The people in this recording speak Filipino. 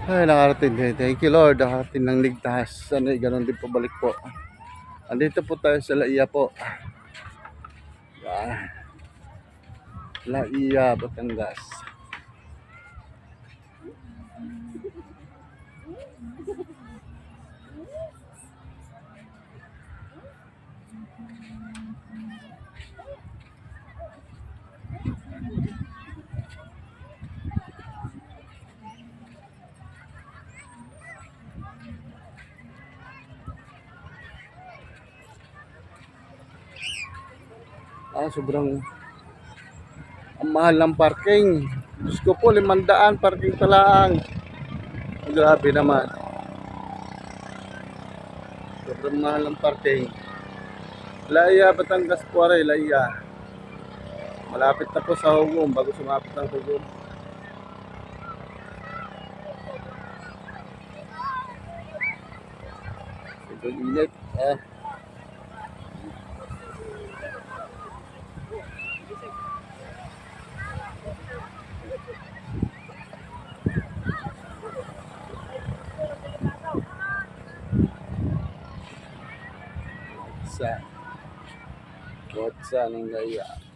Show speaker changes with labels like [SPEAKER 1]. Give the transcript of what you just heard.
[SPEAKER 1] Ay, nakarating din. Thank you, Lord. Nakarating ng ligtas. Sana ganun din pabalik po. Andito po tayo sa Laia po. Yan. Laia, Batangas. Sobrang ang mahal ng parking. Diyos ko po, 500 parking pa lang. Grabe naman. Sobrang mahal ng parking. Laia, Batangas po rin, Laia. Malapit na po sa Hugong, bago sumapit ng Hugong. Ito init. Sa Kotsa ng Laia.